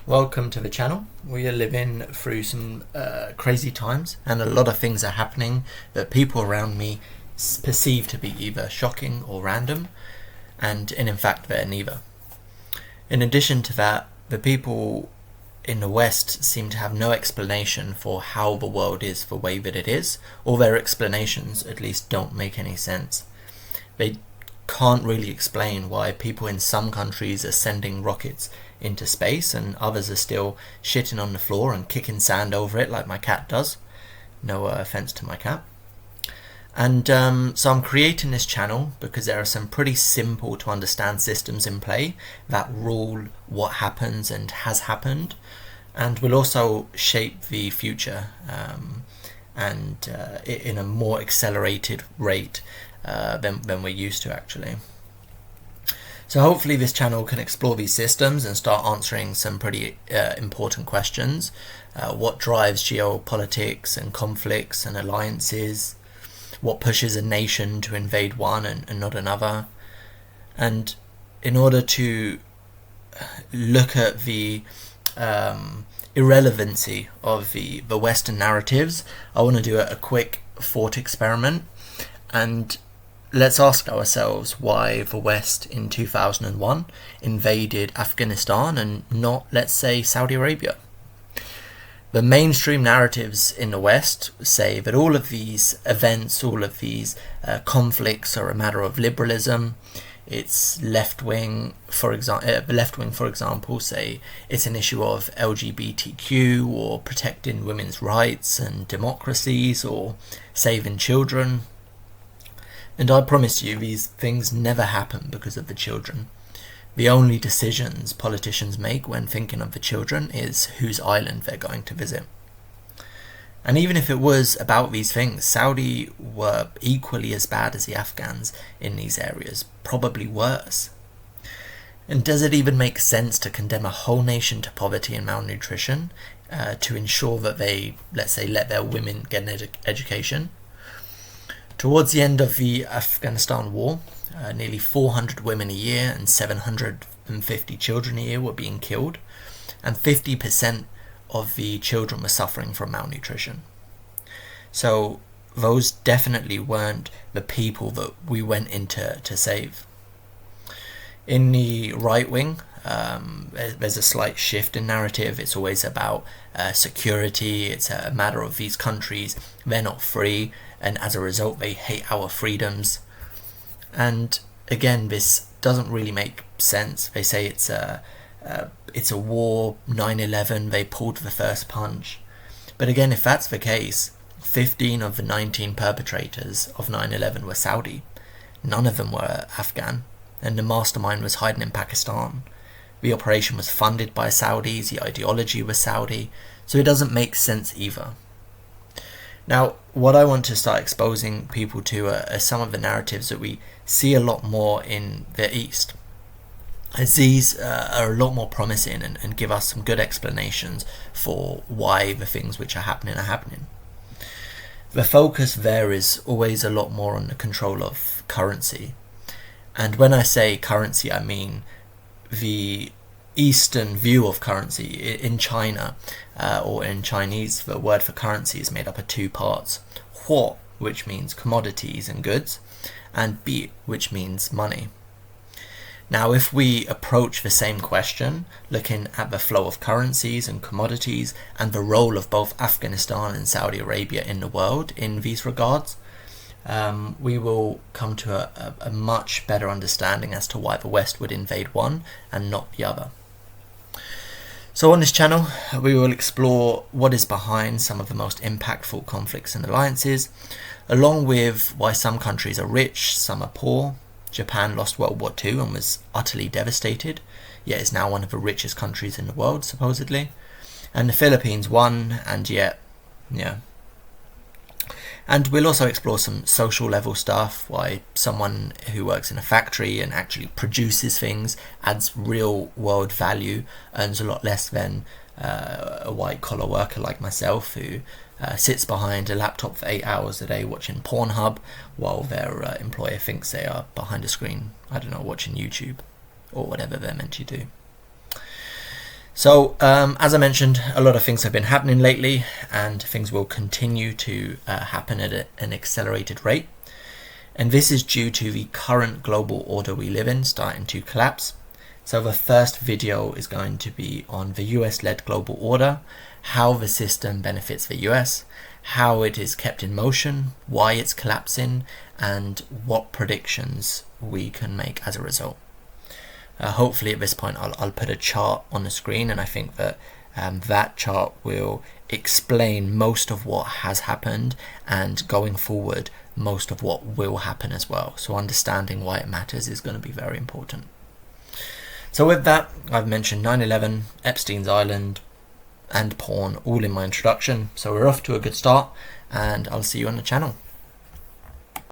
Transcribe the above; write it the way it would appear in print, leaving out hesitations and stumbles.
Welcome to the channel. We are living through some crazy times, and a lot of things are happening that people around me perceive to be either shocking or random, and in fact they're neither. In addition to that, the people in the West seem to have no explanation for how the world is the way that it is, or their explanations at least don't make any sense. They can't really explain why people in some countries are sending rockets into space and others are still shitting on the floor and kicking sand over it like my cat does. No offense to my cat. And so I'm creating this channel because there are some pretty simple to understand systems in play that rule what happens and has happened, and will also shape the future and in a more accelerated rate than we're used to actually. So hopefully this channel can explore these systems and start answering some pretty important questions. What drives geopolitics and conflicts and alliances? What pushes a nation to invade one and not another? And in order to look at the irrelevancy of the Western narratives, I want to do a quick thought experiment, and let's ask ourselves why the West in 2001 invaded Afghanistan and not, let's say, Saudi Arabia. The mainstream narratives in the West say that all of these events, all of these conflicts are a matter of liberalism. It's left-wing, for example, say it's an issue of LGBTQ or protecting women's rights and democracies or saving children. And I promise you, these things never happen because of the children. The only decisions politicians make when thinking of the children is whose island they're going to visit. And even if it was about these things, Saudi were equally as bad as the Afghans in these areas, probably worse. And does it even make sense to condemn a whole nation to poverty and malnutrition to ensure that they, let's say, let their women get an education? Towards the end of the Afghanistan war, nearly 400 women a year and 750 children a year were being killed, and 50% of the children were suffering from malnutrition. So those definitely weren't the people that we went into to save. In the right wing, there's a slight shift in narrative. It's always about security. It's a matter of these countries, they're not free, and as a result they hate our freedoms. And again, this doesn't really make sense. They say it's a war, 9/11, they pulled the first punch. But again, if that's the case, 15 of the 19 perpetrators of 9/11 were Saudi. None of them were Afghan, and the mastermind was hiding in Pakistan. The operation was funded by Saudis, the ideology was Saudi, so it doesn't make sense either. Now, what I want to start exposing people to are some of the narratives that we see a lot more in the East, as these are a lot more promising and give us some good explanations for why the things which are happening are happening. The focus there is always a lot more on the control of currency. And when I say currency, I mean the Eastern view of currency. In China, or in Chinese, the word for currency is made up of two parts: huo, which means commodities and goods, and bi, which means money. Now, if we approach the same question, looking at the flow of currencies and commodities and the role of both Afghanistan and Saudi Arabia in the world in these regards, we will come to a much better understanding as to why the West would invade one and not the other. So on this channel, we will explore what is behind some of the most impactful conflicts and alliances, along with why some countries are rich, some are poor. Japan lost World War II and was utterly devastated, yet is now one of the richest countries in the world, supposedly. And the Philippines won, and yet, yeah. And we'll also explore some social level stuff, why someone who works in a factory and actually produces things, adds real world value, earns a lot less than a white collar worker like myself who sits behind a laptop for 8 hours a day watching Pornhub while their employer thinks they are behind a screen, I don't know, watching YouTube or whatever they're meant to do. So, as I mentioned, a lot of things have been happening lately, and things will continue to happen at an accelerated rate. And this is due to the current global order we live in starting to collapse. So the first video is going to be on the US-led global order, how the system benefits the US, how it is kept in motion, why it's collapsing, and what predictions we can make as a result. Hopefully at this point I'll put a chart on the screen, and I think that that chart will explain most of what has happened, and going forward most of what will happen as well. So understanding why it matters is going to be very important. So with that, I've mentioned 9/11, Epstein's Island, and porn all in my introduction. So we're off to a good start, and I'll see you on the channel.